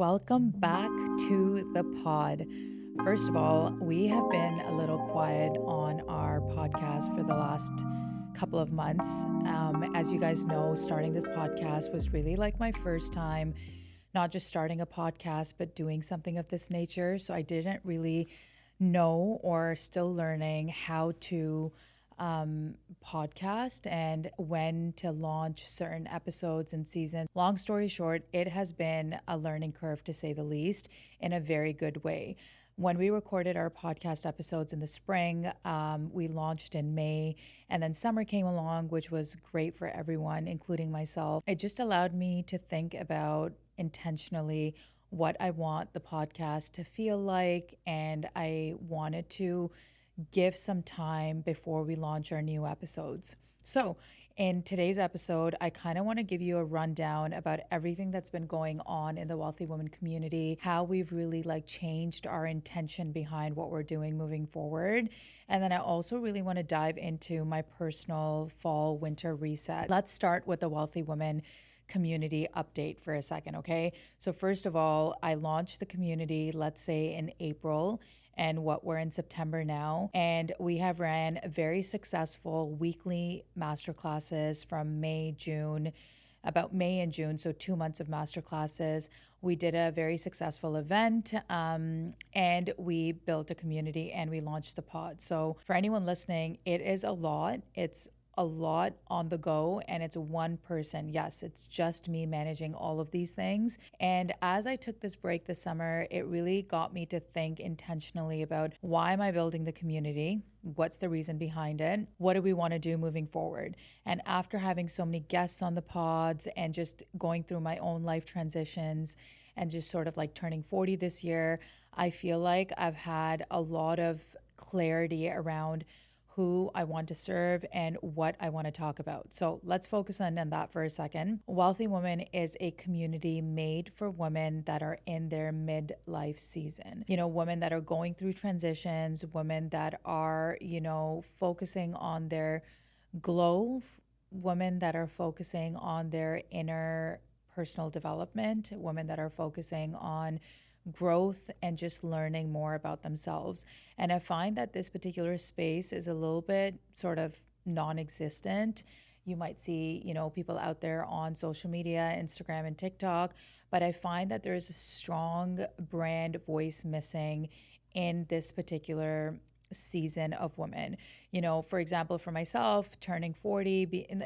Welcome back to the pod. First of all, we have been a little quiet on our podcast for the last couple of months. As you guys know, starting this podcast was really like my first time, not just starting a podcast, but doing something of this nature. So I didn't really know or still learning how to podcast and when to launch certain episodes and seasons. Long story short, it has been a learning curve to say the least, in a very good way. When we recorded our podcast episodes in the spring, we launched in May, and then summer came along, which was great for everyone, including myself. It just allowed me to think about intentionally what I want the podcast to feel like, and I wanted to give some time before we launch our new episodes. So, in today's episode, I kind of want to give you a rundown about everything that's been going on in the Wellthy Woman community, how we've really changed our intention behind what we're doing moving forward. And then I also really want to dive into my personal fall winter reset. Let's start with the Wellthy Woman community update for a second, okay? So first of all, I launched the community, let's say in April, and what we're in September now. And we have ran very successful weekly masterclasses from about May and June, so 2 months of masterclasses. We did a very successful event and we built a community and we launched the pod. So for anyone listening, it is a lot. It's a lot on the go, and it's one person. Yes, it's just me managing all of these things. And as I took this break this summer, it really got me to think intentionally about, why am I building the community? What's the reason behind it? What do we want to do moving forward? And after having so many guests on the pods and just going through my own life transitions and just sort of turning 40 this year, I feel like I've had a lot of clarity around who I want to serve and what I want to talk about. So let's focus on that for a second. Wellthy Woman is a community made for women that are in their midlife season. Women that are going through transitions, women that are, focusing on their glow, women that are focusing on their inner personal development, women that are focusing on growth and just learning more about themselves. And I find that this particular space is a little bit sort of non-existent. You might see, people out there on social media, Instagram and TikTok, but I find that there's a strong brand voice missing in this particular season of women. For example, for myself, turning 40,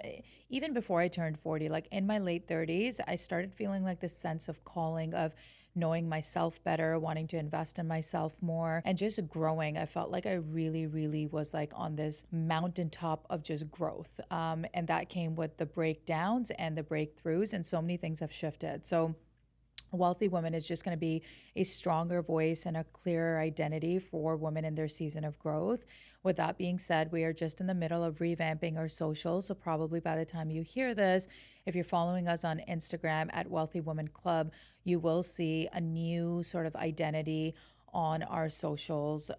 even before I turned 40, in my late 30s, I started feeling this sense of calling of knowing myself better, wanting to invest in myself more, and just growing. I felt like I really, really was on this mountaintop of just growth. And that came with the breakdowns and the breakthroughs, and so many things have shifted. So Wellthy Woman is just going to be a stronger voice and a clearer identity for women in their season of growth. With that being said, we are just in the middle of revamping our socials. So probably by the time you hear this, if you're following us on Instagram at Wellthy Woman Club, you will see a new sort of identity on our socials.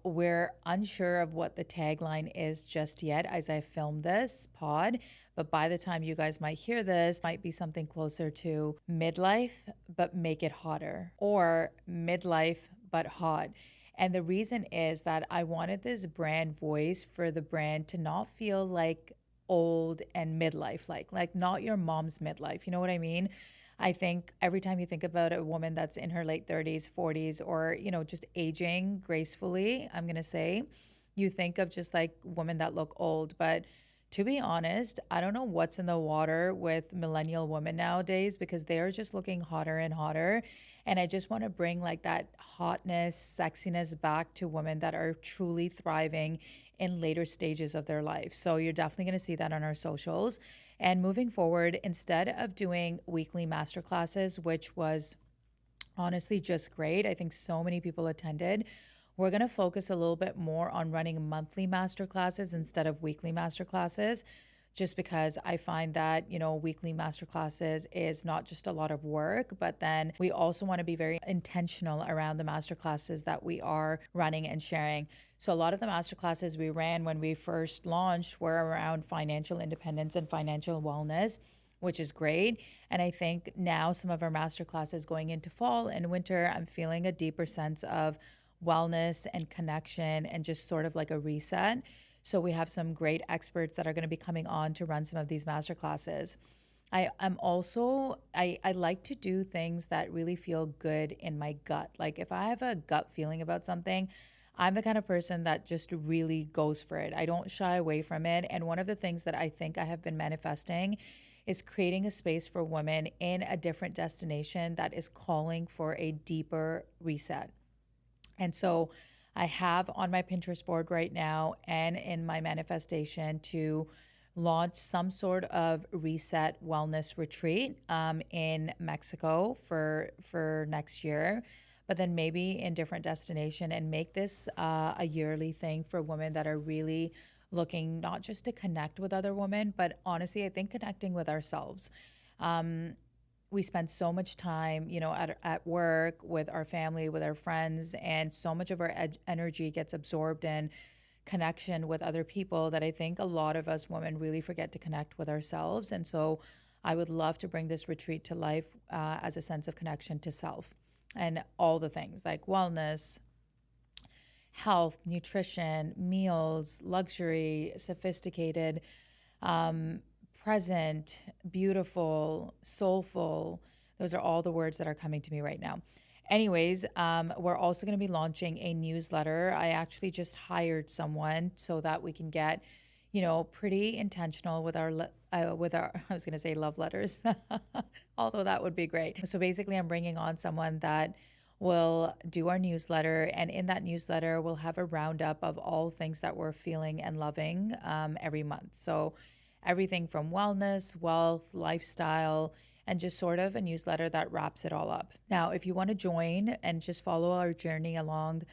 We're unsure of what the tagline is just yet as I film this pod, but by the time you guys might hear this, might be something closer to midlife, but make it hotter, or midlife, but hot. And the reason is that I wanted this brand voice for the brand to not feel like old and midlife, like not your mom's midlife. You know what I mean? I think every time you think about a woman that's in her late 30s, 40s, or, just aging gracefully, I'm going to say, you think of just women that look old. But to be honest, I don't know what's in the water with millennial women nowadays, because they are just looking hotter and hotter. And I just want to bring that hotness, sexiness back to women that are truly thriving in later stages of their life. So you're definitely going to see that on our socials. And moving forward, instead of doing weekly masterclasses, which was honestly just great, I think so many people attended, we're going to focus a little bit more on running monthly masterclasses instead of weekly masterclasses, just because I find that, weekly masterclasses is not just a lot of work, but then we also want to be very intentional around the masterclasses that we are running and sharing. So a lot of the masterclasses we ran when we first launched were around financial independence and financial wellness, which is great. And I think now some of our master classes going into fall and winter, I'm feeling a deeper sense of wellness and connection and just sort of like a reset. So we have some great experts that are going to be coming on to run some of these master classes. I'm also I like to do things that really feel good in my gut. Like if I have a gut feeling about something, I'm the kind of person that just really goes for it. I don't shy away from it. And one of the things that I think I have been manifesting is creating a space for women in a different destination that is calling for a deeper reset. And so I have on my Pinterest board right now and in my manifestation to launch some sort of reset wellness retreat in Mexico for next year, but then maybe in different destination and make this a yearly thing for women that are really looking not just to connect with other women, but honestly, I think connecting with ourselves. We spend so much time, at work with our family, with our friends, and so much of our energy gets absorbed in connection with other people that I think a lot of us women really forget to connect with ourselves. And so I would love to bring this retreat to life as a sense of connection to self and all the things like wellness, health, nutrition, meals, luxury, sophisticated, present, beautiful, soulful. Those are all the words that are coming to me right now. Anyways, we're also going to be launching a newsletter. I actually just hired someone so that we can get, pretty intentional with our I was going to say love letters, although that would be great. So basically, I'm bringing on someone that will do our newsletter, and in that newsletter, we'll have a roundup of all things that we're feeling and loving every month. So everything from wellness, wealth, lifestyle, and just sort of a newsletter that wraps it all up. Now, if you want to join and just follow our journey along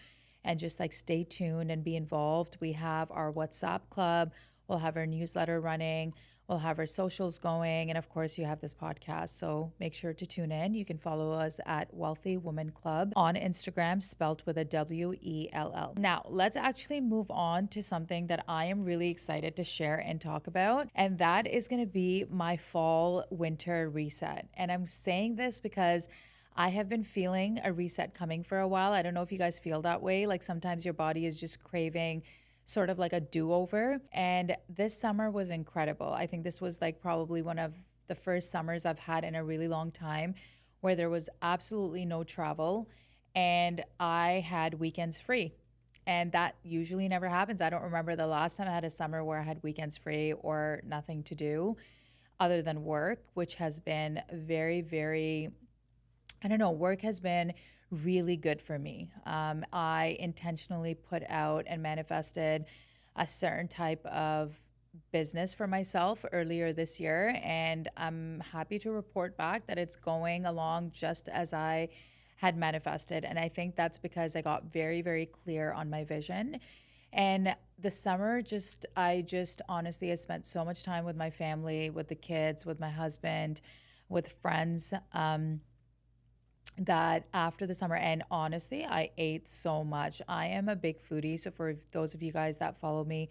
and just like stay tuned and be involved, we have our WhatsApp club, we'll have our newsletter running, we'll have our socials going, and of course you have this podcast. So make sure to tune in. You can follow us at Wellthy Woman Club on Instagram, spelt with a WELL. Now, let's actually move on to something that I am really excited to share and talk about, and that is going to be my fall winter reset. And I'm saying this because I have been feeling a reset coming for a while. I don't know if you guys feel that way. Like sometimes your body is just craving sort of like a do-over. And this summer was incredible. I think this was like probably one of the first summers I've had in a really long time where there was absolutely no travel and I had weekends free. And that usually never happens. I don't remember the last time I had a summer where I had weekends free or nothing to do other than work, which has been very, very, I don't know, work has been really good for me. I intentionally put out and manifested a certain type of business for myself earlier this year, and I'm happy to report back that it's going along just as I had manifested. And I think that's because I got very, very clear on my vision. And the summer, I honestly, I spent so much time with my family, with the kids, with my husband, with friends. That after the summer, and honestly, I ate so much. I am a big foodie. So for those of you guys that follow me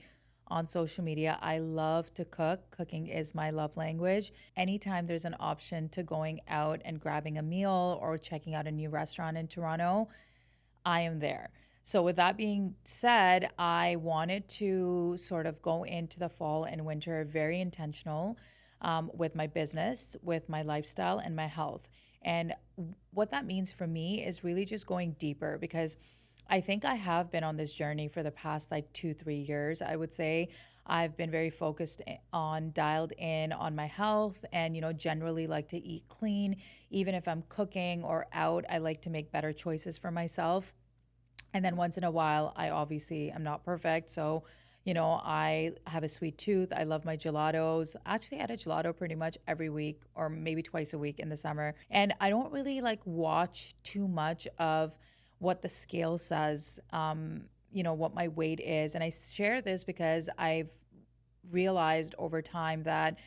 on social media, I love to cook. Cooking is my love language. Anytime there's an option to going out and grabbing a meal or checking out a new restaurant in Toronto, I am there. So with that being said, I wanted to sort of go into the fall and winter very intentional with my business, with my lifestyle, and my health. And what that means for me is really just going deeper, because I think I have been on this journey for the past like 2-3 years. I would say I've been very focused on, dialed in on my health, and, generally like to eat clean. Even if I'm cooking or out, I like to make better choices for myself. And then once in a while, I obviously am not perfect. So, I have a sweet tooth. I love my gelatos. Actually, I had a gelato pretty much every week or maybe twice a week in the summer. And I don't really like watch too much of what the scale says, what my weight is. And I share this because I've realized over time that,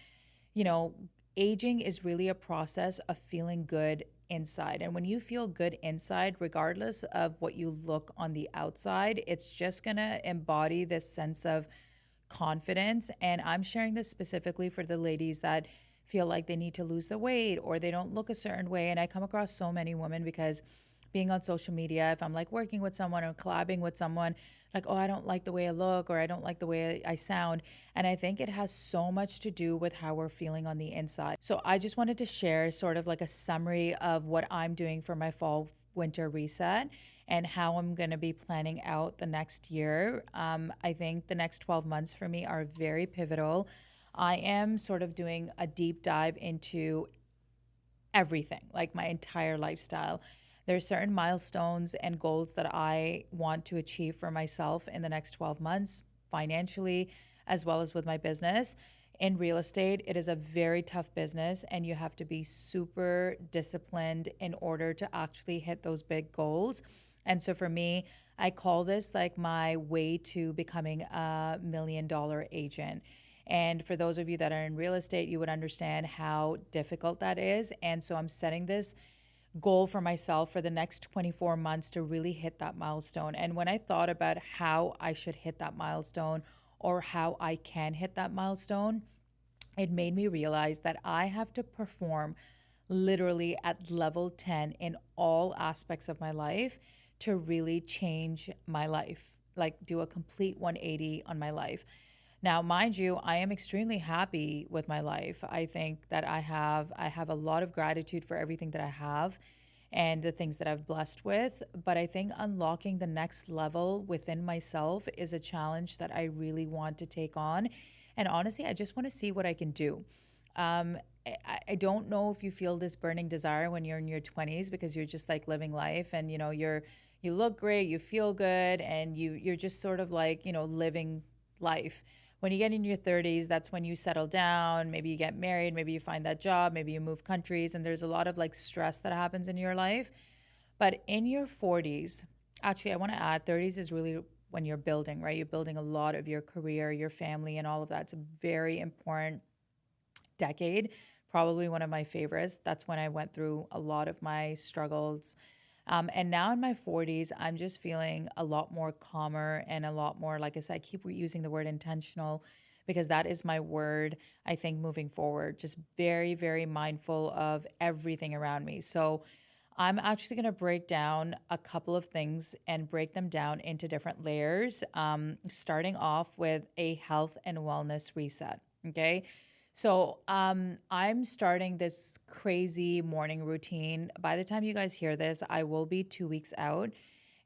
aging is really a process of feeling good inside. And when you feel good inside, regardless of what you look on the outside, it's just going to embody this sense of confidence. And I'm sharing this specifically for the ladies that feel like they need to lose the weight or they don't look a certain way. And I come across so many women because being on social media, if I'm like working with someone or collabing with someone, like, oh, I don't like the way I look or I don't like the way I sound. And I think it has so much to do with how we're feeling on the inside. So I just wanted to share sort of like a summary of what I'm doing for my fall winter reset and how I'm going to be planning out the next year. I think the next 12 months for me are very pivotal. I am sort of doing a deep dive into everything, like my entire lifestyle. There's certain milestones and goals that I want to achieve for myself in the next 12 months, financially, as well as with my business. In real estate, it is a very tough business, and you have to be super disciplined in order to actually hit those big goals. And so for me, I call this like my way to becoming a $1 million agent. And for those of you that are in real estate, you would understand how difficult that is. And so I'm setting this goal for myself for the next 24 months to really hit that milestone. And when I thought about how I should hit that milestone or how I can hit that milestone, it made me realize that I have to perform literally at level 10 in all aspects of my life to really change my life, like do a complete 180 on my life. Now, mind you, I am extremely happy with my life. I think that I have a lot of gratitude for everything that I have and the things that I've blessed with, but I think unlocking the next level within myself is a challenge that I really want to take on. And honestly, I just want to see what I can do. I don't know if you feel this burning desire when you're in your 20s because you're just like living life and you look great, you feel good, and you're just sort of like, living life. When you get in your 30s, that's when you settle down, maybe you get married, maybe you find that job, maybe you move countries, and there's a lot of like stress that happens in your life. But in your 40s, actually, I want to add 30s is really when you're building, right? You're building a lot of your career, your family, and all of that. It's a very important decade, probably one of my favorites. That's when I went through a lot of my struggles. And now in my 40s, I'm just feeling a lot more calmer and a lot more, like I said, I keep using the word intentional because that is my word, I think, moving forward. Just very, very mindful of everything around me. So I'm actually going to break down a couple of things and break them down into different layers, starting off with a health and wellness reset. Okay. So I'm starting this crazy morning routine. By the time you guys hear this, I will be 2 weeks out.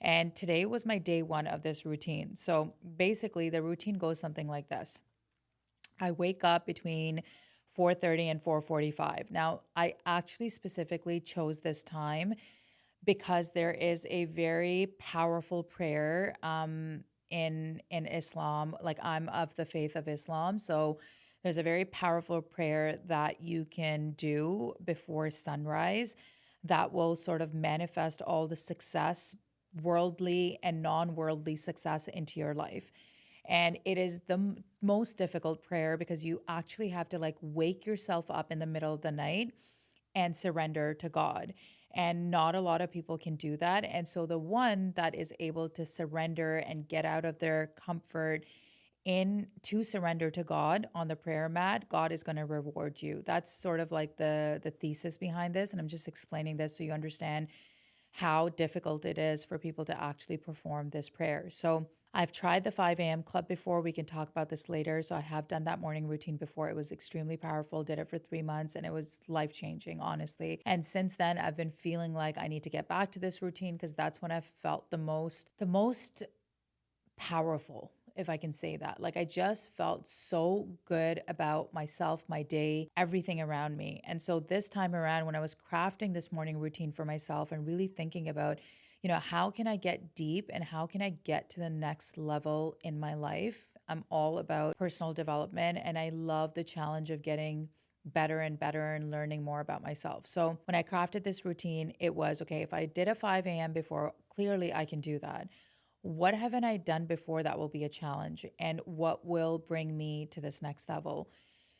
And today was my day one of this routine. So basically, the routine goes something like this. I wake up between 4:30 and 4:45. Now, I actually specifically chose this time because there is a very powerful prayer in Islam. Like I'm of the faith of Islam, so there's a very powerful prayer that you can do before sunrise that will sort of manifest all the success, worldly and non-worldly success into your life. And it is the most difficult prayer because you actually have to like wake yourself up in the middle of the night and surrender to God. And not a lot of people can do that. And so the one that is able to surrender and get out of their comfort in to surrender to God on the prayer mat, God is going to reward you. That's sort of like the thesis behind this. And I'm just explaining this so you understand how difficult it is for people to actually perform this prayer. So I've tried the 5 a.m. club before. We can talk about this later. So I have done that morning routine before. It was extremely powerful, did it for 3 months, and it was life-changing, honestly. And since then, I've been feeling like I need to get back to this routine because that's when I've felt the most powerful, if I can say that. Like I just felt so good about myself, my day, everything around me. And so this time around, when I was crafting this morning routine for myself and really thinking about, how can I get deep and how can I get to the next level in my life? I'm all about personal development and I love the challenge of getting better and better and learning more about myself. So when I crafted this routine, it was okay, if I did a 5 a.m. before, clearly I can do that. What haven't I done before that will be a challenge? And what will bring me to this next level?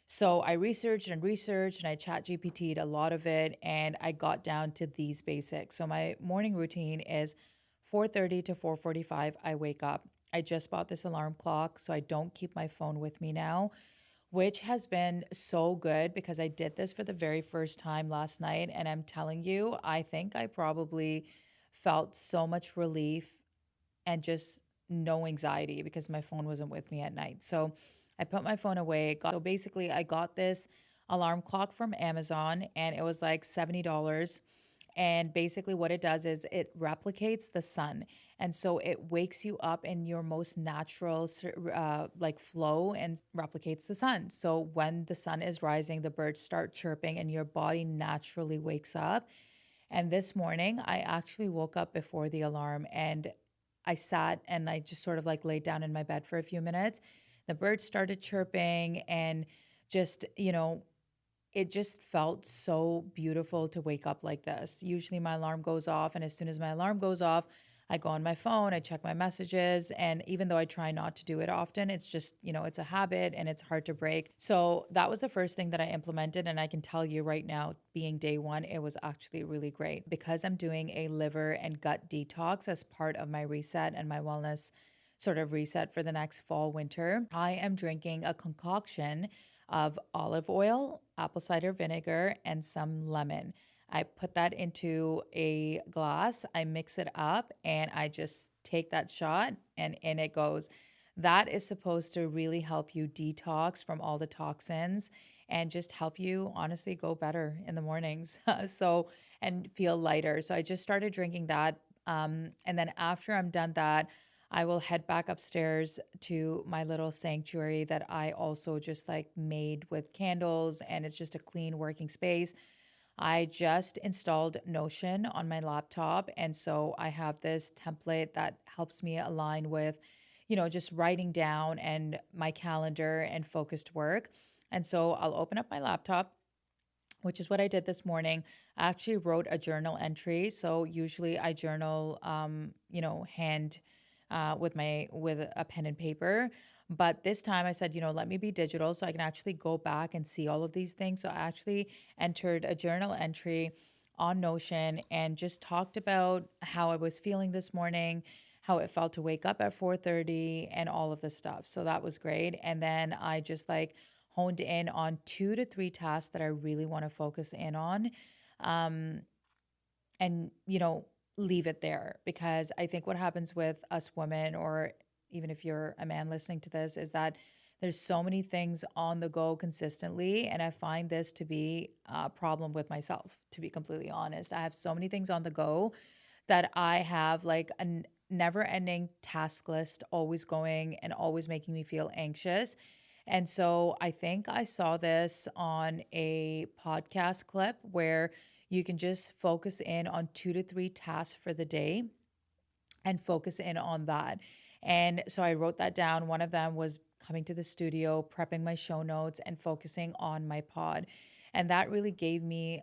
So I researched and I chat GPT'd a lot of it and I got down to these basics. So my morning routine is 4:30 to 4:45 I wake up. I just bought this alarm clock so I don't keep my phone with me now. which has been so good because I did this for the very first time last night. And I'm telling you, I think I probably felt so much relief and just no anxiety because my phone wasn't with me at night. So I put my phone away. So basically, I got this alarm clock from Amazon and it was like $70. And basically, what it does is it replicates the sun. And so it wakes you up in your most natural like flow and replicates the sun. So when the sun is rising, the birds start chirping and your body naturally wakes up. And this morning, I actually woke up before the alarm and I sat and I just sort of like laid down in my bed for a few minutes. The birds started chirping and just, it just felt so beautiful to wake up like this. Usually my alarm goes off, and as soon as my alarm goes off, I go on my phone, I check my messages. And even though I try not to do it often, it's just, it's a habit and it's hard to break. So that was the first thing that I implemented. And I can tell you right now, being day one, it was actually really great because I'm doing a liver and gut detox as part of my reset and my wellness sort of reset for the next fall, winter. I am drinking a concoction of olive oil, apple cider vinegar, and some lemon. I put that into a glass, I mix it up, and I just take that shot, and in it goes. That is supposed to really help you detox from all the toxins and just help you honestly go better in the mornings. And feel lighter. So I just started drinking that. And then after I'm done that, I will head back upstairs to my little sanctuary that I also just like made with candles, and it's just a clean working space. I just installed Notion on my laptop. And so I have this template that helps me align with, just writing down and my calendar and focused work. And so I'll open up my laptop, which is what I did this morning. I actually wrote a journal entry. So usually I journal, hand with a pen and paper. But this time I said, let me be digital so I can actually go back and see all of these things. So I actually entered a journal entry on Notion and just talked about how I was feeling this morning, how it felt to wake up at 4:30 and all of this stuff. So that was great. And then I just like honed in on 2 to 3 tasks that I really want to focus in on. Um, and leave it there, because I think what happens with us women, or even if you're a man listening to this, is that there's so many things on the go consistently, and I find this to be a problem with myself, to be completely honest. I have so many things on the go that I have like a never ending task list always going and always making me feel anxious. And so I think I saw this on a podcast clip where you can just focus in on 2 to 3 tasks for the day and focus in on that. And so I wrote that down. One of them was coming to the studio, prepping my show notes, and focusing on my pod. And that really gave me,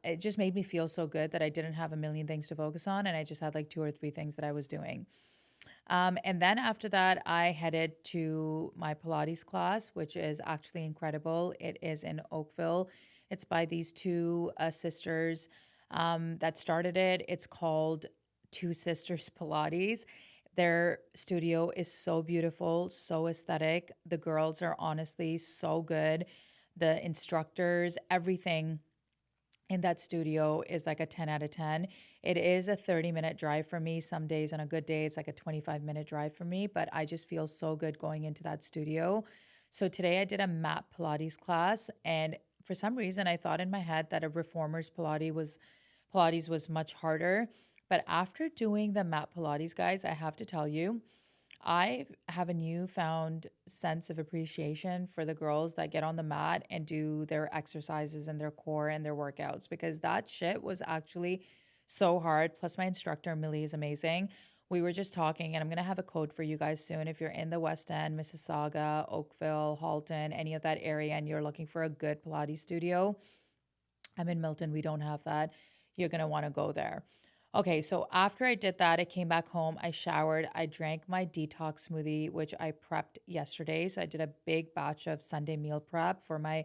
it just made me feel so good that I didn't have a million things to focus on. And I just had like 2 or 3 things that I was doing. And then after that, I headed to my Pilates class, which is actually incredible. It is in Oakville. It's by these two sisters that started it. It's called Two Sisters Pilates. Their studio is so beautiful, so aesthetic. The girls are honestly so good. The instructors, everything in that studio is like a 10 out of 10. It is a 30-minute drive for me. Some days on a good day, it's like a 25-minute drive for me, but I just feel so good going into that studio. So today I did a mat Pilates class, and for some reason I thought in my head that a reformer's Pilates was much harder. But after doing the mat Pilates, guys, I have to tell you, I have a newfound sense of appreciation for the girls that get on the mat and do their exercises and their core and their workouts, because that shit was actually so hard. Plus, my instructor, Millie, is amazing. We were just talking, and I'm going to have a code for you guys soon. If you're in the West End, Mississauga, Oakville, Halton, any of that area, and you're looking for a good Pilates studio, I'm in Milton. We don't have that. You're going to want to go there. Okay, so after I did that, I came back home, I showered, I drank my detox smoothie, which I prepped yesterday. So I did a big batch of Sunday meal prep for my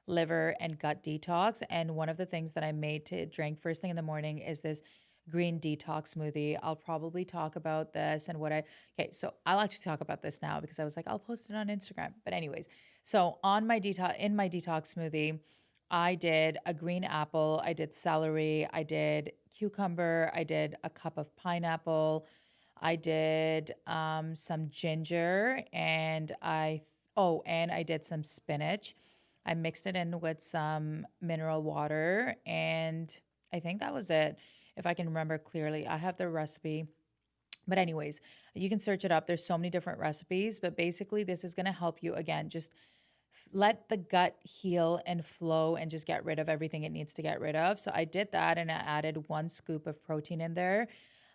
liver and gut detox. And one of the things that I made to drink first thing in the morning is this green detox smoothie. I'll probably talk about this and okay, so I'll actually talk about this now because I was like, I'll post it on Instagram. But anyways, so in my detox smoothie, I did a green apple, I did celery, I did cucumber, I did a cup of pineapple, I did some ginger, and I did some spinach. I mixed it in with some mineral water, and I think that was it. If I can remember clearly, I have the recipe. But anyways, you can search it up. There's so many different recipes, but basically this is going to help you again, just let the gut heal and flow and just get rid of everything it needs to get rid of. So I did that and I added 1 scoop of protein in there.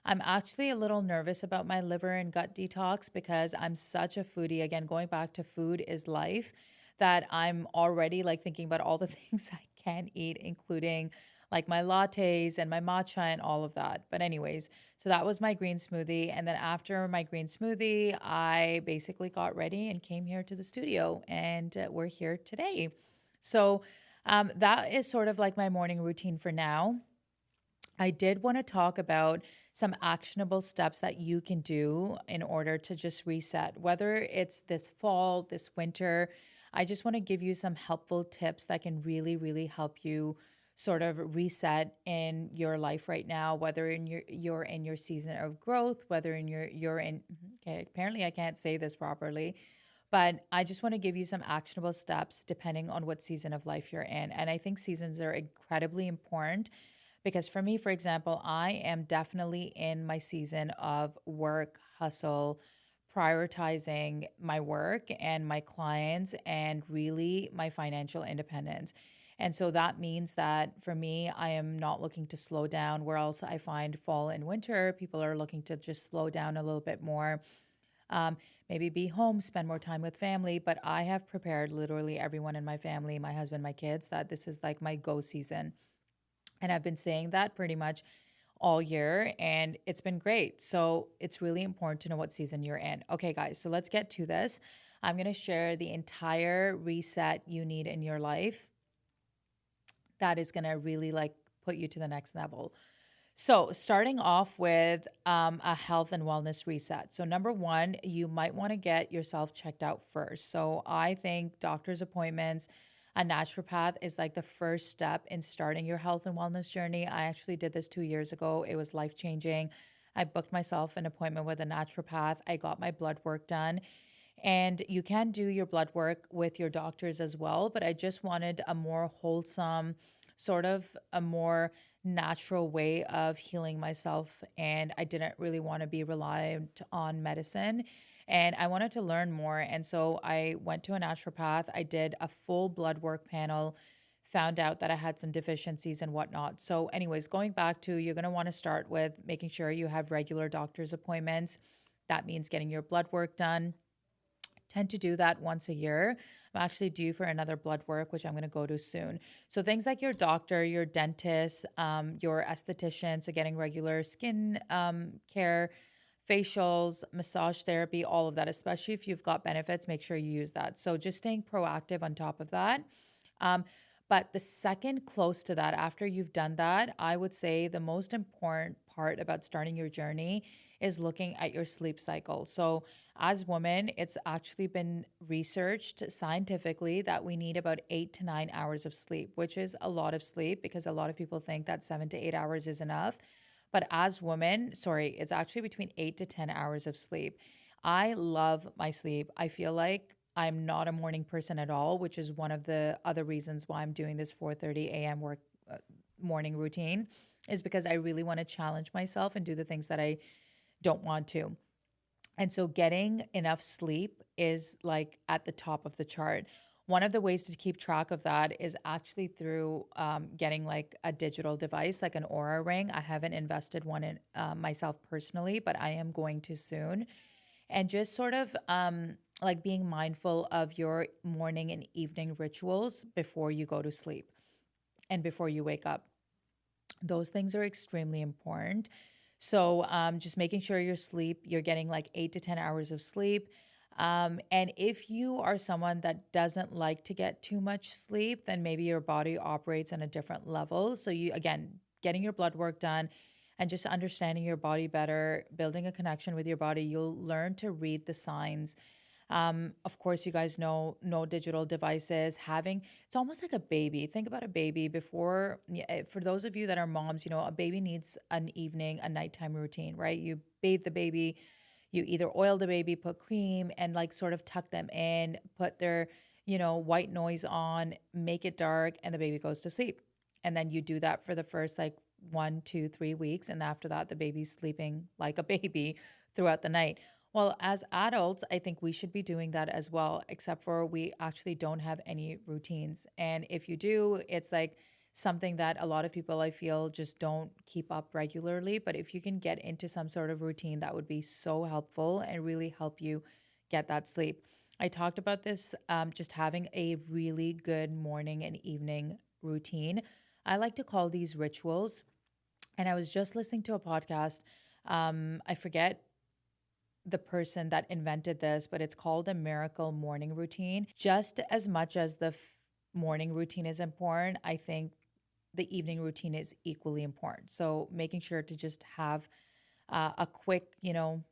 I'm actually a little nervous about my liver and gut detox because I'm such a foodie. Again, going back to food is life, that I'm already like thinking about all the things I can eat, including like my lattes and my matcha and all of that. But anyways, so that was my green smoothie. And then after my green smoothie, I basically got ready and came here to the studio, and we're here today. So that is sort of like my morning routine for now. I did want to talk about some actionable steps that you can do in order to just reset, whether it's this fall, this winter. I just want to give you some helpful tips that can really, really help you sort of reset in your life right now, whether you're in your season of growth, whether you're in okay, apparently I can't say this properly, but I just want to give you some actionable steps depending on what season of life you're in. And I think seasons are incredibly important because for me, for example, I am definitely in my season of work, hustle, prioritizing my work and my clients and really my financial independence. And so that means that for me, I am not looking to slow down. Where else I find fall and winter, people are looking to just slow down a little bit more, um, maybe be home, spend more time with family. But I have prepared literally everyone in my family, my husband, my kids, that this is like my go season. And I've been saying that pretty much all year, and it's been great. So it's really important to know what season you're in. Okay, guys, so let's get to this. I'm going to share the entire reset you need in your life that is going to really like put you to the next level. So, starting off with a health and wellness reset. So, number one, you might want to get yourself checked out first. So, I think doctor's appointments, a naturopath is like the first step in starting your health and wellness journey. I actually did this 2 years ago, it was life changing. I booked myself an appointment with a naturopath, I got my blood work done. And you can do your blood work with your doctors as well, but I just wanted a more wholesome, sort of a more natural way of healing myself. And I didn't really want to be reliant on medicine. And I wanted to learn more. And so I went to a naturopath. I did a full blood work panel, found out that I had some deficiencies and whatnot. So, anyways, going back to, you're going to want to start with making sure you have regular doctor's appointments. That means getting your blood work done. Tend to do that once a year. I'm actually due for another blood work, which I'm going to go to soon. So things like your doctor, your dentist, your esthetician, so getting regular skin care, facials, massage therapy, all of that, especially if you've got benefits, make sure you use that. So just staying proactive on top of that. Um, but the second close to that, after you've done that, I would say the most important part about starting your journey is looking at your sleep cycle. So as women, it's actually been researched scientifically that we need about 8 to 9 hours of sleep, which is a lot of sleep because a lot of people think that 7 to 8 hours is enough. But as women, sorry, it's actually between 8 to 10 hours of sleep. I love my sleep. I feel like I'm not a morning person at all, which is one of the other reasons why I'm doing this 4:30 a.m. work morning routine, is because I really want to challenge myself and do the things that I don't want to. And so getting enough sleep is like at the top of the chart. One of the ways to keep track of that is actually through getting like a digital device, like an Aura ring. I haven't invested one in myself personally, but I am going to soon. And just sort of like being mindful of your morning and evening rituals before you go to sleep and before you wake up. Those things are extremely important. So just making sure you're getting like 8 to 10 hours of sleep. And if you are someone that doesn't like to get too much sleep, then maybe your body operates on a different level. So you, again, getting your blood work done. and just understanding your body better, building a connection with your body. You'll learn to read the signs. Of course, you guys know no digital devices. Having it's almost like a baby. Think about a baby before. For those of you that are moms, a baby needs an evening, a nighttime routine, right? You bathe the baby, you either oil the baby, put cream, and like sort of tuck them in, put their white noise on, make it dark, and the baby goes to sleep. And then you do that for the first like 1, 2, 3 weeks, and after that, the baby's sleeping like a baby throughout the night. Well, as adults, I think we should be doing that as well, except for we actually don't have any routines. And if you do, it's like something that a lot of people I feel just don't keep up regularly. But if you can get into some sort of routine, that would be so helpful and really help you get that sleep. I talked about this, just having a really good morning and evening routine. I like to call these rituals. And I was just listening to a podcast. I forget the person that invented this, but it's called a miracle morning routine. Just as much as the morning routine is important, I think the evening routine is equally important. So making sure to just have a quick,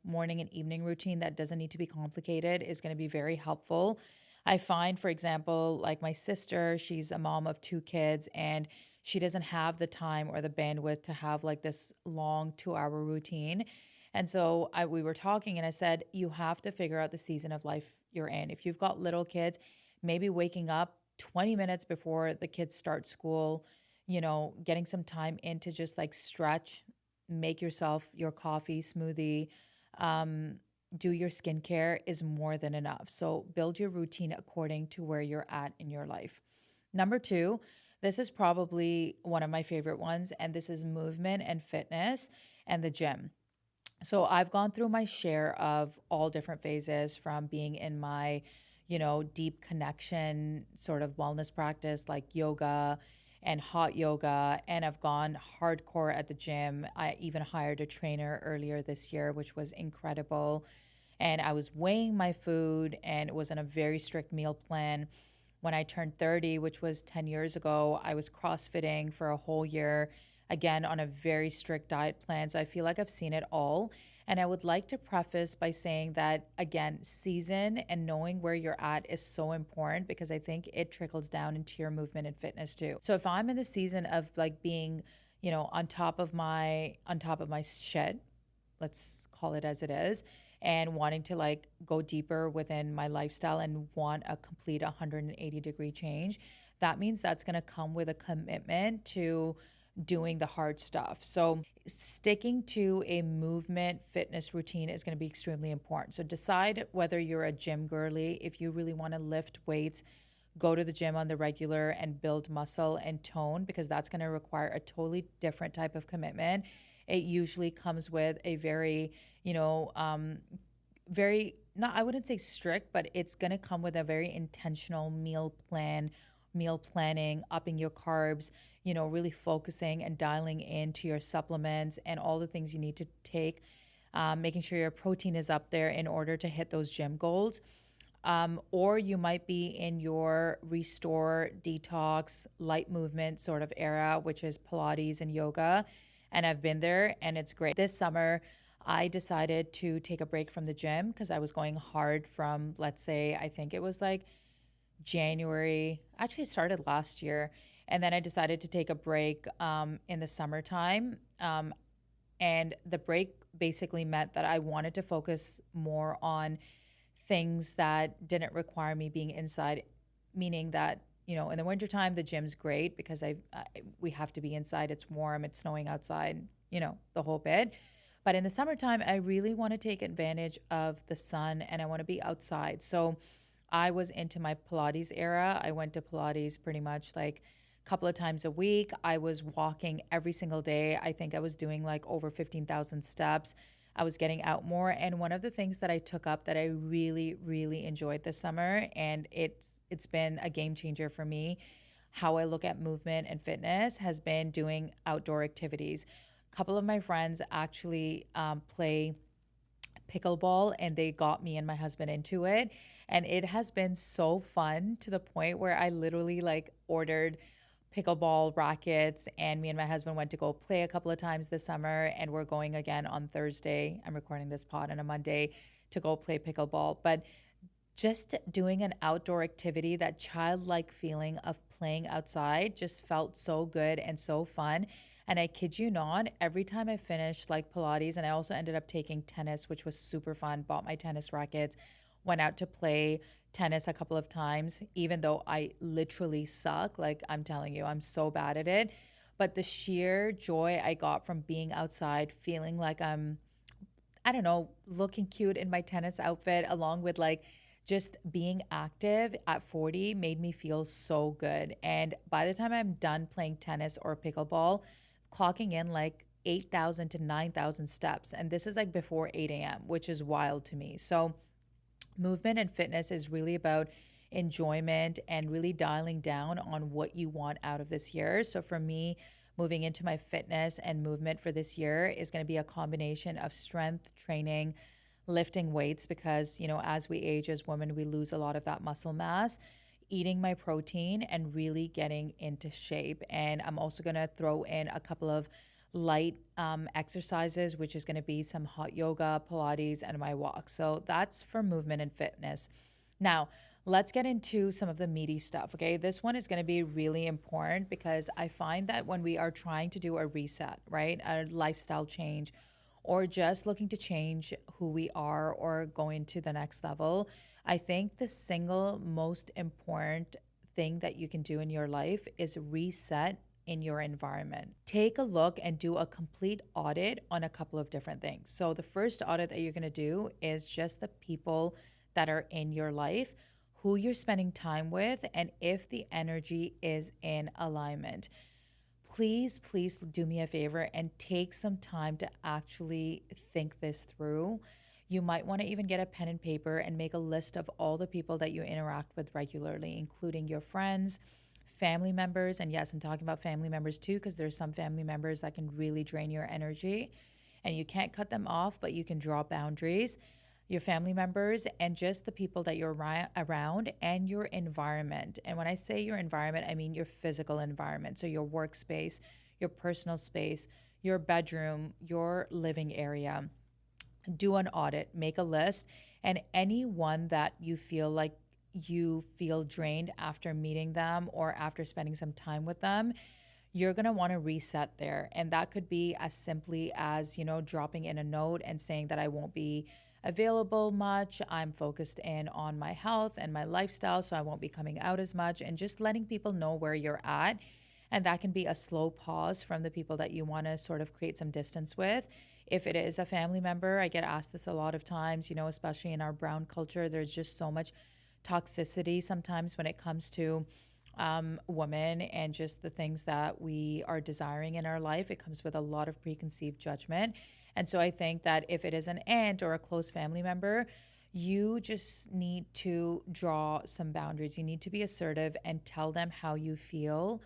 morning and evening routine that doesn't need to be complicated is going to be very helpful. I find, for example, like my sister, she's a mom of 2 kids and she doesn't have the time or the bandwidth to have like this long 2 hour routine. And so we were talking and I said, you have to figure out the season of life you're in. If you've got little kids, maybe waking up 20 minutes before the kids start school, getting some time in to just like stretch, make yourself your coffee, smoothie, um, do your skincare is more than enough. So build your routine according to where you're at in your life. Number two, this is probably one of my favorite ones, and this is movement and fitness and the gym. So I've gone through my share of all different phases from being in my, deep connection sort of wellness practice like yoga and hot yoga. And I've gone hardcore at the gym. I even hired a trainer earlier this year, which was incredible. And I was weighing my food and it was on a very strict meal plan. When I turned 30, which was 10 years ago, I was CrossFitting for a whole year, again, on a very strict diet plan. So I feel like I've seen it all. And I would like to preface by saying that, again, season and knowing where you're at is so important because I think it trickles down into your movement and fitness too. So if I'm in the season of like being, on top of my shit, let's call it as it is, and wanting to like go deeper within my lifestyle and want a complete 180-degree change, that means that's going to come with a commitment to doing the hard stuff. So sticking to a movement fitness routine is going to be extremely important. So decide whether you're a gym girly. If you really want to lift weights, go to the gym on the regular and build muscle and tone, because that's going to require a totally different type of commitment. It usually comes with a very, very, not, I wouldn't say strict, but it's going to come with a very intentional meal plan, meal planning, upping your carbs, really focusing and dialing into your supplements and all the things you need to take, making sure your protein is up there in order to hit those gym goals. Or you might be in your restore, detox, light movement sort of era, which is Pilates and yoga. And I've been there and it's great. This summer, I decided to take a break from the gym because I was going hard from, let's say, I think it was like January. Actually, it started last year. And then I decided to take a break in the summertime. And the break basically meant that I wanted to focus more on things that didn't require me being inside, meaning that, in the wintertime, the gym's great because we have to be inside. It's warm, it's snowing outside, the whole bit. But in the summertime, I really want to take advantage of the sun and I want to be outside. So I was into my Pilates era. I went to Pilates pretty much like a couple of times a week. I was walking every single day. I think I was doing like over 15,000 steps. I was getting out more. And one of the things that I took up that I really, really enjoyed this summer, and it's been a game changer for me, how I look at movement and fitness, has been doing outdoor activities. A couple of my friends actually play pickleball and they got me and my husband into it. And it has been so fun to the point where I literally like ordered pickleball rackets, and me and my husband went to go play a couple of times this summer, and we're going again on Thursday. I'm recording this pod on a Monday to go play pickleball. But just doing an outdoor activity, that childlike feeling of playing outside just felt so good and so fun. And I kid you not, every time I finished like Pilates, and I also ended up taking tennis, which was super fun, bought my tennis rackets, went out to play tennis a couple of times, even though I literally suck. Like, I'm telling you, I'm so bad at it. But the sheer joy I got from being outside, feeling like I don't know, looking cute in my tennis outfit, along with like just being active at 40 made me feel so good. And by the time I'm done playing tennis or pickleball, clocking in like 8,000 to 9,000 steps. And this is like before 8 a.m., which is wild to me. So, movement and fitness is really about enjoyment and really dialing down on what you want out of this year. So for me, moving into my fitness and movement for this year is going to be a combination of strength training, lifting weights, because, as we age as women, we lose a lot of that muscle mass, eating my protein, and really getting into shape. And I'm also going to throw in a couple of light exercises, which is going to be some hot yoga, Pilates, and my walk. So that's for movement and fitness. Now, let's get into some of the meaty stuff. Okay. This one is going to be really important because I find that when we are trying to do a reset, right, a lifestyle change, or just looking to change who we are or going to the next level, I think the single most important thing that you can do in your life is reset in your environment. Take a look and do a complete audit on a couple of different things. So the first audit that you're going to do is just the people that are in your life, who you're spending time with, and if the energy is in alignment. Please do me a favor and take some time to actually think this through. You might want to even get a pen and paper and make a list of all the people that you interact with regularly, including your friends, family members. And yes, I'm talking about family members too, because there's some family members that can really drain your energy and you can't cut them off, but you can draw boundaries. Your family members and just the people that you're around, and your environment. And when I say your environment, I mean your physical environment. So your workspace, your personal space, your bedroom, your living area. Do an audit, make a list, and anyone that you feel drained after meeting them or after spending some time with them, you're going to want to reset there. And that could be as simply as, dropping in a note and saying that I won't be available much. I'm focused in on my health and my lifestyle, so I won't be coming out as much, and just letting people know where you're at. And that can be a slow pause from the people that you want to sort of create some distance with. If it is a family member, I get asked this a lot of times, especially in our brown culture, there's just so much toxicity sometimes when it comes to women and just the things that we are desiring in our life. It comes with a lot of preconceived judgment. And so I think that if it is an aunt or a close family member, you just need to draw some boundaries. You need to be assertive and tell them how you feel,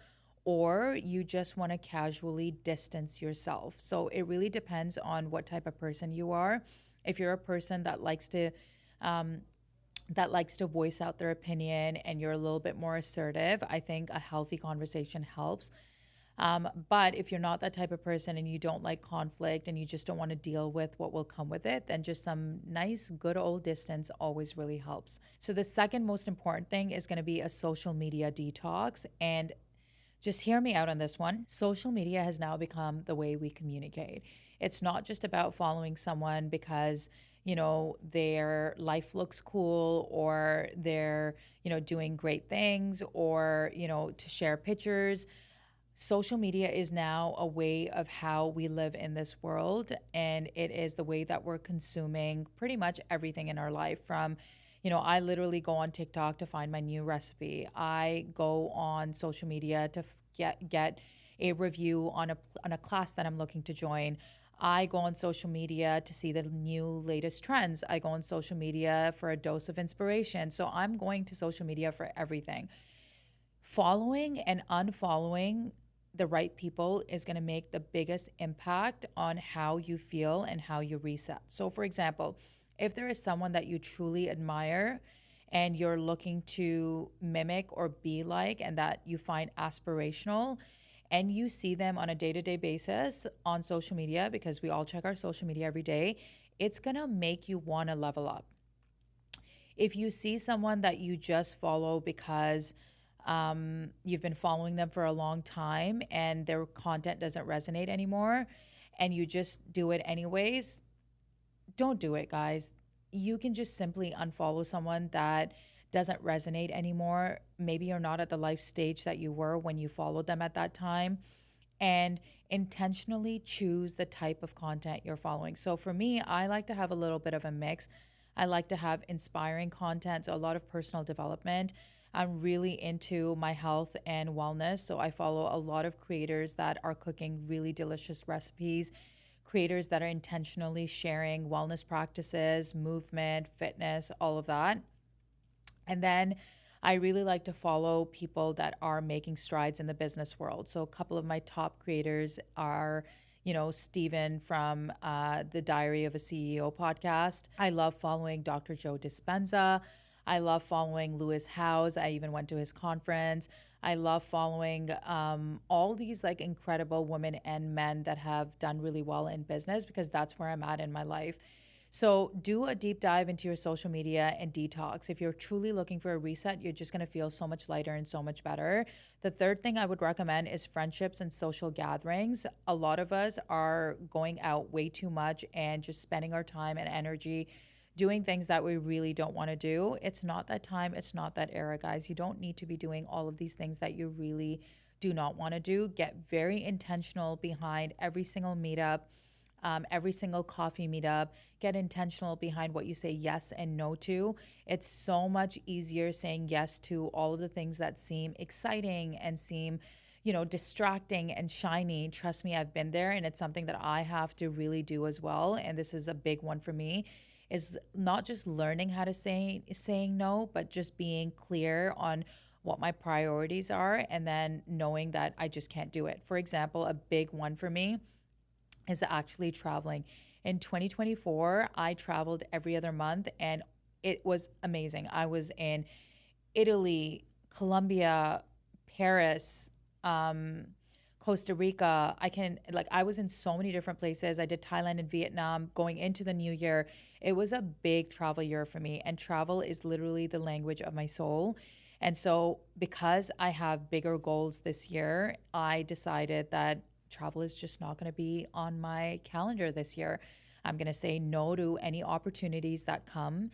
or you just want to casually distance yourself. So it really depends on what type of person you are. If you're a person that likes to voice out their opinion and you're a little bit more assertive, I think a healthy conversation helps. But if you're not that type of person and you don't like conflict and you just don't want to deal with what will come with it, then just some nice, good old distance always really helps. So the second most important thing is going to be a social media detox. And just hear me out on this one. Social media has now become the way we communicate. It's not just about following someone because, their life looks cool, or they're, doing great things, or, to share pictures. Social media is now a way of how we live in this world, and it is the way that we're consuming pretty much everything in our life. From, I literally go on TikTok to find my new recipe. I go on social media to get a review on a class that I'm looking to join. I go on social media to see the new latest trends. I go on social media for a dose of inspiration. So I'm going to social media for everything. Following and unfollowing the right people is going to make the biggest impact on how you feel and how you reset. So for example, if there is someone that you truly admire and you're looking to mimic or be like, and that you find aspirational, and you see them on a day-to-day basis on social media, because we all check our social media every day, it's going to make you want to level up. If you see someone that you just follow because you've been following them for a long time and their content doesn't resonate anymore, and you just do it anyways, don't do it, guys. You can just simply unfollow someone that doesn't resonate anymore. Maybe you're not at the life stage that you were when you followed them at that time, and intentionally choose the type of content you're following. So for me, I like to have a little bit of a mix. I like to have inspiring content, so a lot of personal development. I'm really into my health and wellness, so I follow a lot of creators that are cooking really delicious recipes, creators that are intentionally sharing wellness practices, movement, fitness, all of that. And then I really like to follow people that are making strides in the business world. So a couple of my top creators are, Steven from the Diary of a CEO podcast. I love following Dr. Joe Dispenza. I love following Lewis Howes. I even went to his conference. I love following all these like incredible women and men that have done really well in business, because that's where I'm at in my life. So do a deep dive into your social media and detox. If you're truly looking for a reset, you're just going to feel so much lighter and so much better. The third thing I would recommend is friendships and social gatherings. A lot of us are going out way too much and just spending our time and energy doing things that we really don't want to do. It's not that time. It's not that era, guys. You don't need to be doing all of these things that you really do not want to do. Get very intentional behind every single meetup, every single coffee meetup. Get intentional behind what you say yes and no to. It's so much easier saying yes to all of the things that seem exciting and seem, distracting and shiny. Trust me, I've been there, and it's something that I have to really do as well. And this is a big one for me, is not just learning how to saying no, but just being clear on what my priorities are, and then knowing that I just can't do it. For example, a big one for me is actually traveling. In 2024, I traveled every other month, and it was amazing. I was in Italy, Colombia, Paris, Costa Rica. I was in so many different places. I did Thailand and Vietnam going into the new year. It was a big travel year for me, and travel is literally the language of my soul. And so because I have bigger goals this year, I decided that travel is just not going to be on my calendar this year. I'm going to say no to any opportunities that come.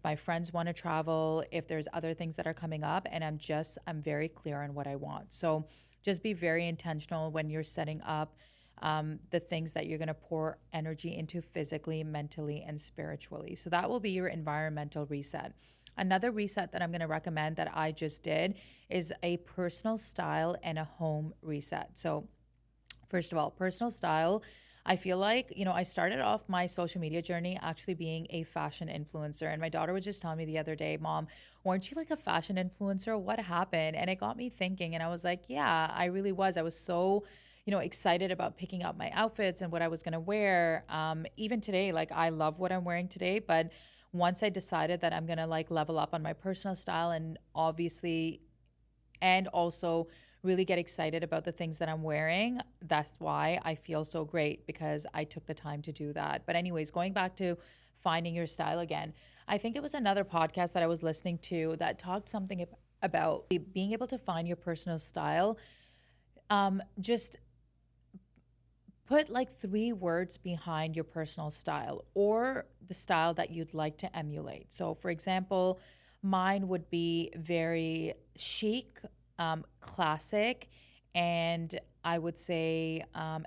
My friends want to travel if there's other things that are coming up, and I'm very clear on what I want. So just be very intentional when you're setting up the things that you're going to pour energy into physically, mentally, and spiritually. So that will be your environmental reset. Another reset that I'm going to recommend that I just did is a personal style and a home reset. So first of all, personal style. I feel like, I started off my social media journey actually being a fashion influencer. And my daughter was just telling me the other day, Mom, weren't you like a fashion influencer? What happened? And it got me thinking. And I was like, yeah, I really was. I was so, excited about picking out my outfits and what I was going to wear. Even today, like I love what I'm wearing today. But once I decided that I'm going to like level up on my personal style, and obviously, and also really get excited about the things that I'm wearing. That's why I feel so great, because I took the time to do that. But anyways, going back to finding your style again, I think it was another podcast that I was listening to that talked something about being able to find your personal style. Just put like 3 words behind your personal style or the style that you'd like to emulate. So for example, mine would be very chic, classic, and I would say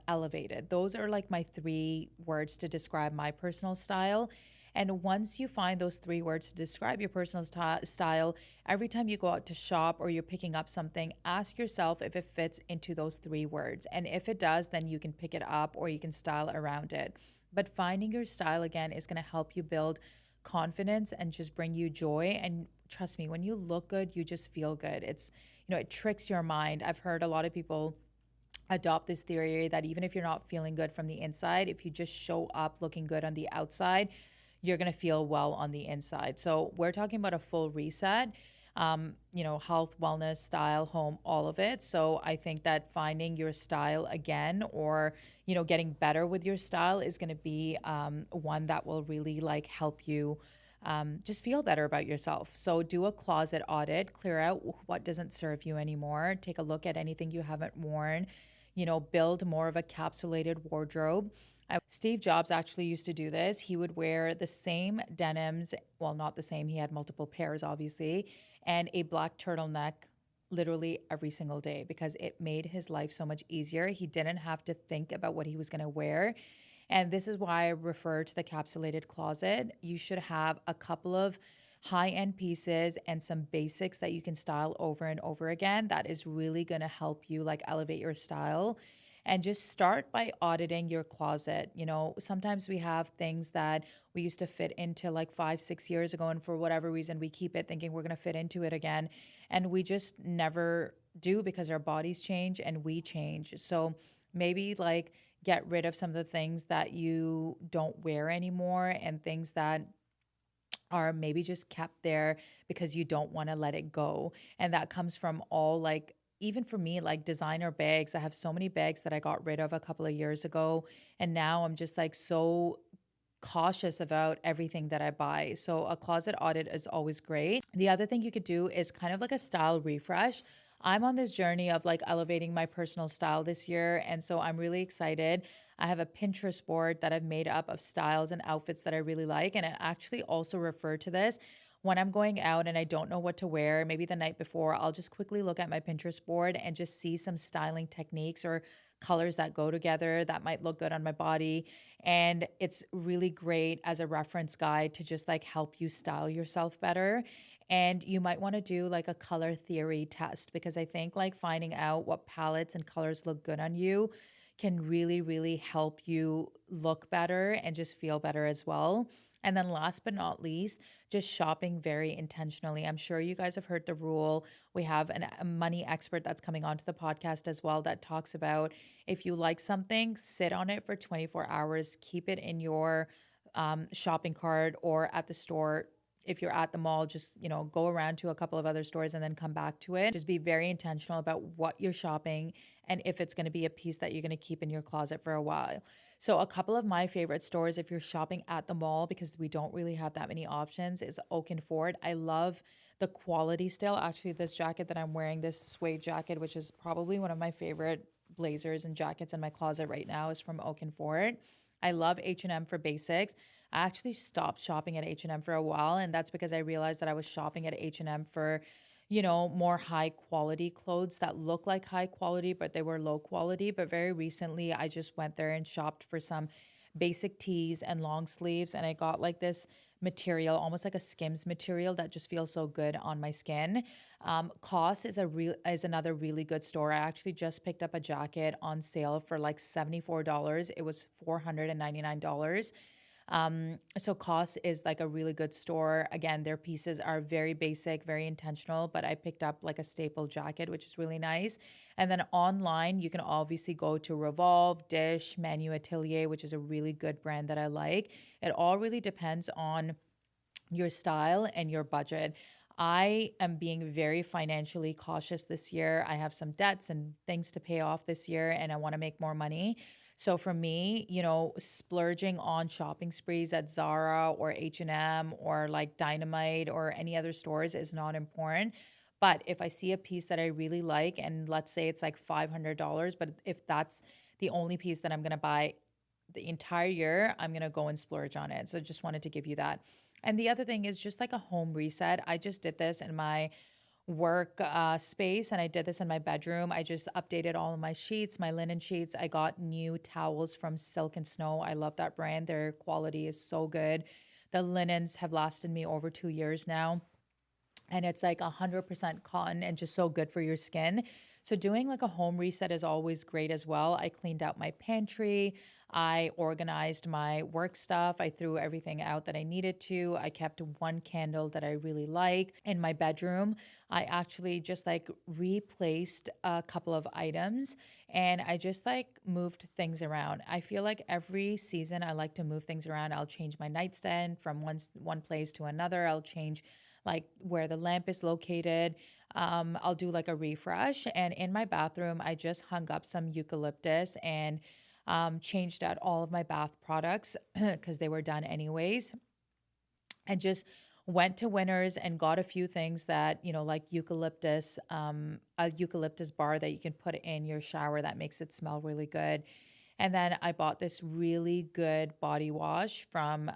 elevated. Those are like my 3 words to describe my personal style. And once you find those 3 words to describe your personal style, every time you go out to shop or you're picking up something, ask yourself if it fits into those 3 words. And if it does, then you can pick it up or you can style around it. But finding your style again is going to help you build confidence and just bring you joy. And trust me, when you look good, you just feel good. It tricks your mind. I've heard a lot of people adopt this theory that even if you're not feeling good from the inside, if you just show up looking good on the outside, you're going to feel well on the inside. So we're talking about a full reset, health, wellness, style, home, all of it. So I think that finding your style again, or, getting better with your style is going to be one that will really like help you just feel better about yourself. So do a closet audit, clear out what doesn't serve you anymore, take a look at anything you haven't worn, build more of a capsulated wardrobe. Steve Jobs actually used to do this. He would wear the same denims, well, not the same, he had multiple pairs, obviously, and a black turtleneck literally every single day because it made his life so much easier. He didn't have to think about what he was going to wear. And this is why I refer to the capsulated closet. You should have a couple of high end pieces and some basics that you can style over and over again. That is really going to help you like elevate your style. And just start by auditing your closet. Sometimes we have things that we used to fit into like 5, 6 years ago, and for whatever reason, we keep it thinking we're going to fit into it again. And we just never do because our bodies change and we change. So maybe like get rid of some of the things that you don't wear anymore and things that are maybe just kept there because you don't want to let it go. And that comes from all like, even for me, like designer bags. I have so many bags that I got rid of a couple of years ago. And now I'm just like so cautious about everything that I buy. So a closet audit is always great. The other thing you could do is kind of like a style refresh. I'm on this journey of like elevating my personal style this year. And so I'm really excited. I have a Pinterest board that I've made up of styles and outfits that I really like. And I actually also refer to this when I'm going out and I don't know what to wear. Maybe the night before, I'll just quickly look at my Pinterest board and just see some styling techniques or colors that go together that might look good on my body. And it's really great as a reference guide to just like help you style yourself better. And you might want to do like a color theory test because I think like finding out what palettes and colors look good on you can really, really help you look better and just feel better as well. And then last but not least, just shopping very intentionally. I'm sure you guys have heard the rule. We have a money expert that's coming onto the podcast as well that talks about if you like something, sit on it for 24 hours, keep it in your shopping cart or at the store. If you're at the mall, just, go around to a couple of other stores and then come back to it. Just be very intentional about what you're shopping and if it's going to be a piece that you're going to keep in your closet for a while. So a couple of my favorite stores, if you're shopping at the mall, because we don't really have that many options, is Oak and Ford. I love the quality still. Actually, this jacket that I'm wearing, this suede jacket, which is probably one of my favorite blazers and jackets in my closet right now, is from Oak and Ford. I love H&M for basics. I actually stopped shopping at H&M for a while, and that's because I realized that I was shopping at H&M for, more high quality clothes that look like high quality, but they were low quality. But very recently, I just went there and shopped for some basic tees and long sleeves, and I got like this material, almost like a Skims material that just feels so good on my skin. COS is another really good store. I actually just picked up a jacket on sale for like $74. It was $499. So COS is like a really good store. Again, their pieces are very basic, very intentional, but I picked up like a staple jacket, which is really nice. And then online, you can obviously go to Revolve, Dish, Manu Atelier, which is a really good brand that I like. It all really depends on your style and your budget. I am being very financially cautious this year. I have some debts and things to pay off this year, and I want to make more money. So for me, splurging on shopping sprees at Zara or H&M or like Dynamite or any other stores is not important. But if I see a piece that I really like, and let's say it's like $500, but if that's the only piece that I'm going to buy the entire year, I'm going to go and splurge on it. So just wanted to give you that. And the other thing is just like a home reset. I just did this in my work space, and I did this in my bedroom. I just updated all of my sheets, my linen sheets. I got new towels from Silk and Snow. I love that brand. Their quality is so good. The linens have lasted me over 2 years now. And it's like 100% cotton and just so good for your skin. So doing like a home reset is always great as well. I cleaned out my pantry. I organized my work stuff. I threw everything out that I needed to. I kept one candle that I really like in my bedroom. I actually just like replaced a couple of items and I just like moved things around. I feel like every season I like to move things around. I'll change my nightstand from one place to another. I'll change like where the lamp is located. I'll do like a refresh. And in my bathroom, I just hung up some eucalyptus and changed out all of my bath products because they were done anyways, and just went to Winners and got a few things that, like eucalyptus, a eucalyptus bar that you can put in your shower that makes it smell really good. And then I bought this really good body wash from,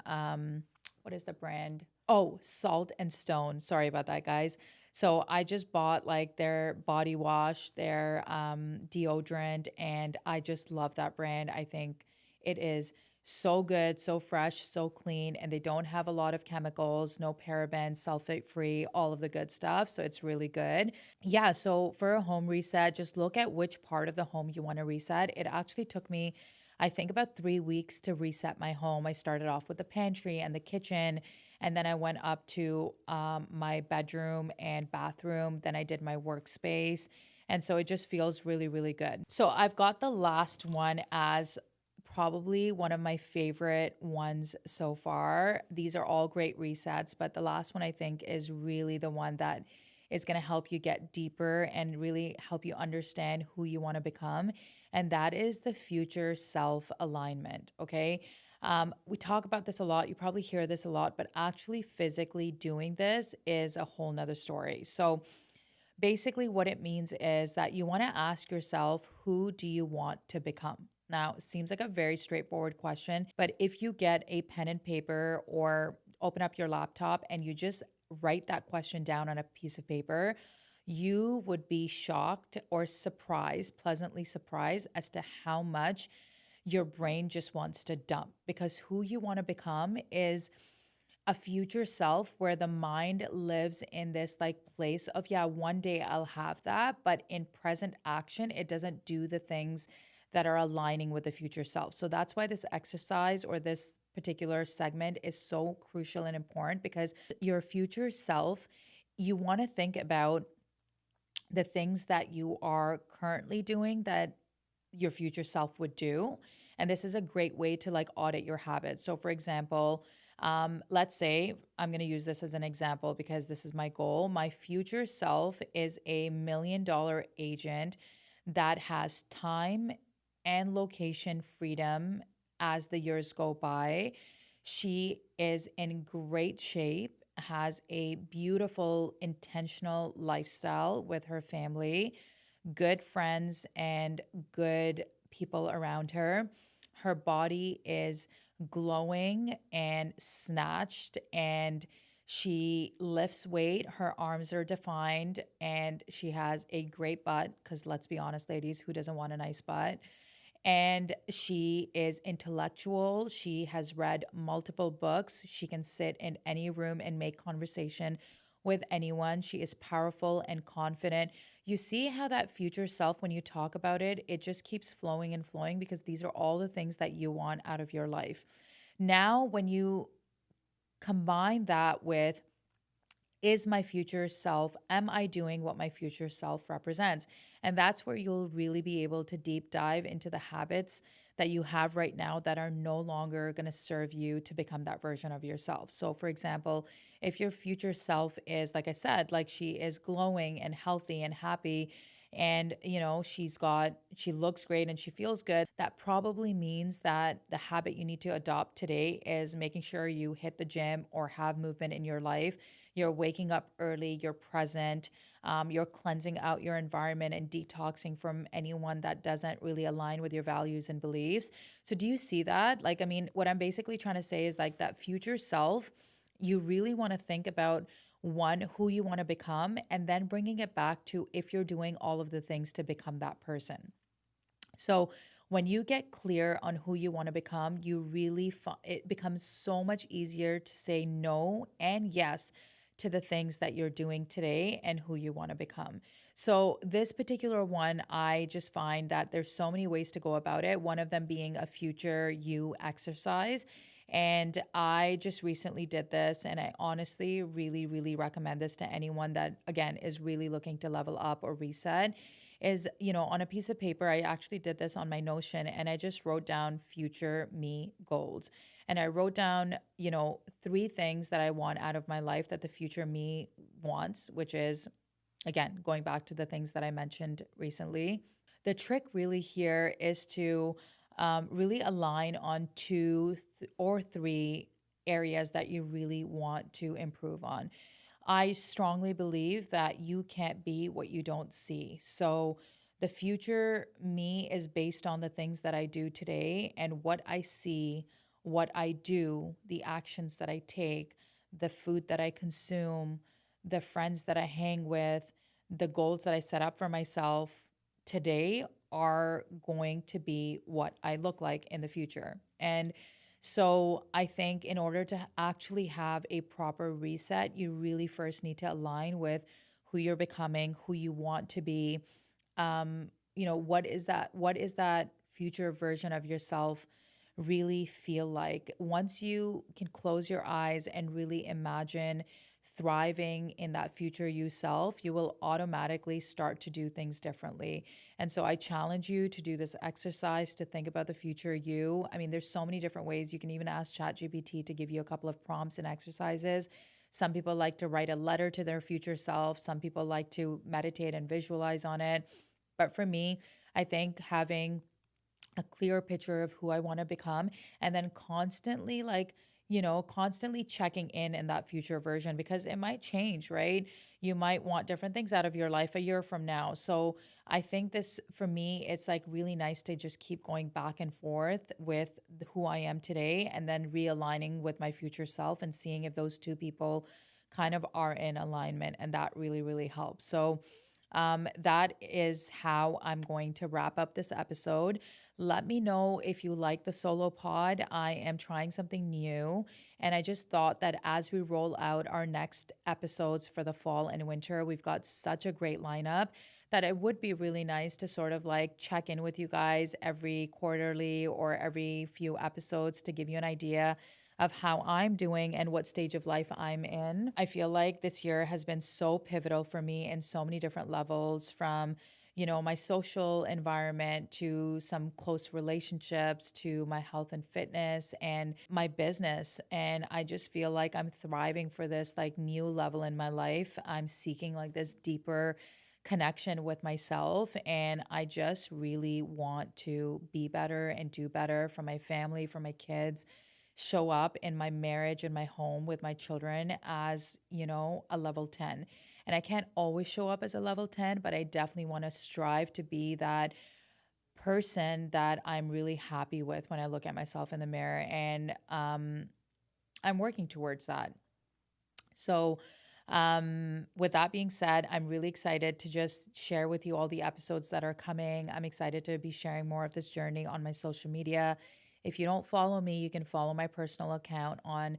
what is the brand? Oh, Salt and Stone. Sorry about that, guys. So I just bought like their body wash, their deodorant, and I just love that brand. I think it is so good, so fresh, so clean, and they don't have a lot of chemicals, no parabens, sulfate free, all of the good stuff. So it's really good. Yeah, so for a home reset, just look at which part of the home you want to reset. It actually took me, I think, about 3 weeks to reset my home. I started off with the pantry and the kitchen, and then I went up to my bedroom and bathroom. Then I did my workspace. And so it just feels really, really good. So I've got the last one as probably one of my favorite ones so far. These are all great resets, but the last one I think is really the one that is going to help you get deeper and really help you understand who you want to become. And that is the future self alignment. Okay. We talk about this a lot. You probably hear this a lot, but actually physically doing this is a whole nother story. So basically, what it means is that you want to ask yourself, who do you want to become? Now, it seems like a very straightforward question, but if you get a pen and paper or open up your laptop and you just write that question down on a piece of paper, you would be shocked or surprised, pleasantly surprised as to how much your brain just wants to dump, because who you want to become is a future self where the mind lives in this like place of, yeah, one day I'll have that, but in present action, it doesn't do the things that are aligning with the future self. So that's why this exercise or this particular segment is so crucial and important, because your future self, you want to think about the things that you are currently doing that your future self would do. And this is a great way to like audit your habits. So, for example, let's say I'm going to use this as an example because this is my goal. My future self is $1 million agent that has time and location freedom as the years go by. She is in great shape, has a beautiful, intentional lifestyle with her family, good friends, and good people around her. Her body is glowing and snatched, and she lifts weight. Her arms are defined, and she has a great butt. Because let's be honest, ladies, who doesn't want a nice butt? And she is intellectual. She has read multiple books. She can sit in any room and make conversation with anyone. She is powerful and confident. You see how that future self, when you talk about it, it just keeps flowing and flowing, because these are all the things that you want out of your life. Now, when you combine that with, is my future self, am I doing what my future self represents? And that's where you'll really be able to deep dive into the habits that you have right now that are no longer going to serve you to become that version of yourself. So, for example, if your future self is, like I said, like she is glowing and healthy and happy, and she looks great and she feels good, that probably means that the habit you need to adopt today is making sure you hit the gym or have movement in your life. You're waking up early, you're present, you're cleansing out your environment and detoxing from anyone that doesn't really align with your values and beliefs. So, do you see that? Like, I mean, what I'm basically trying to say is like that future self, you really want to think about one, who you want to become, and then bringing it back to if you're doing all of the things to become that person. So, when you get clear on who you want to become, it becomes so much easier to say no and yes to the things that you're doing today and who you want to become. So, this particular one, I just find that there's so many ways to go about it. One of them being a future you exercise. And I just recently did this, and I honestly really, really recommend this to anyone that, again, is really looking to level up or reset. Is, on a piece of paper, I actually did this on my Notion, and I just wrote down future me goals. And I wrote down, three things that I want out of my life that the future me wants, which is, again, going back to the things that I mentioned recently. The trick really here is to really align on or three areas that you really want to improve on. I strongly believe that you can't be what you don't see. So the future me is based on the things that I do today and what I see, what I do, the actions that I take, the food that I consume, the friends that I hang with, the goals that I set up for myself today are going to be what I look like in the future. And so I think in order to actually have a proper reset, you really first need to align with who you're becoming, who you want to be. What is that future version of yourself really feel like? Once you can close your eyes and really imagine thriving in that future you self, you will automatically start to do things differently. And so I challenge you to do this exercise to think about the future you. I mean, there's so many different ways. You can even ask ChatGPT to give you a couple of prompts and exercises. Some people like to write a letter to their future self. Some people like to meditate and visualize on it. But for me, I think having a clear picture of who I want to become, and then constantly, constantly checking in that future version, because it might change, right? You might want different things out of your life a year from now. So I think this, for me, it's like really nice to just keep going back and forth with who I am today and then realigning with my future self and seeing if those two people kind of are in alignment. And that really, really helps. So that is how I'm going to wrap up this episode. Let me know if you like the solo pod. I am trying something new. And I just thought that as we roll out our next episodes for the fall and winter, we've got such a great lineup that it would be really nice to sort of like check in with you guys every quarterly or every few episodes to give you an idea of how I'm doing and what stage of life I'm in. I feel like this year has been so pivotal for me in so many different levels, from my social environment to some close relationships to my health and fitness and my business. And I just feel like I'm thriving for this like new level in my life. I'm seeking like this deeper connection with myself. And I just really want to be better and do better for my family, for my kids, show up in my marriage and my home with my children as, a level 10. And I can't always show up as a level 10, but I definitely want to strive to be that person that I'm really happy with when I look at myself in the mirror. And I'm working towards that. So, with that being said, I'm really excited to just share with you all the episodes that are coming. I'm excited to be sharing more of this journey on my social media. If you don't follow me, you can follow my personal account on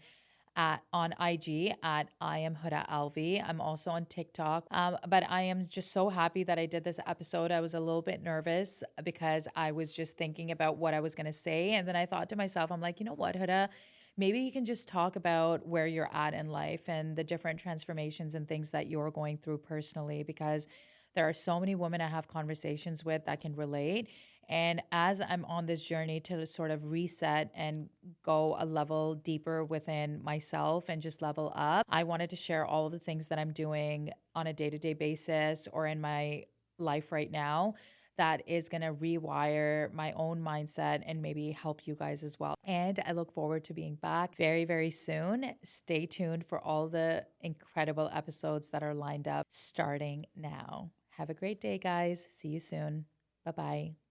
IG at I am Huda Alvi. I'm also on TikTok. But I am just so happy that I did this episode. I was a little bit nervous because I was just thinking about what I was going to say. And then I thought to myself, I'm like, you know what, Huda? Maybe you can just talk about where you're at in life and the different transformations and things that you're going through personally, because there are so many women I have conversations with that can relate. And as I'm on this journey to sort of reset and go a level deeper within myself and just level up, I wanted to share all of the things that I'm doing on a day to day basis or in my life right now that is going to rewire my own mindset and maybe help you guys as well. And I look forward to being back very, very soon. Stay tuned for all the incredible episodes that are lined up starting now. Have a great day, guys. See you soon. Bye bye.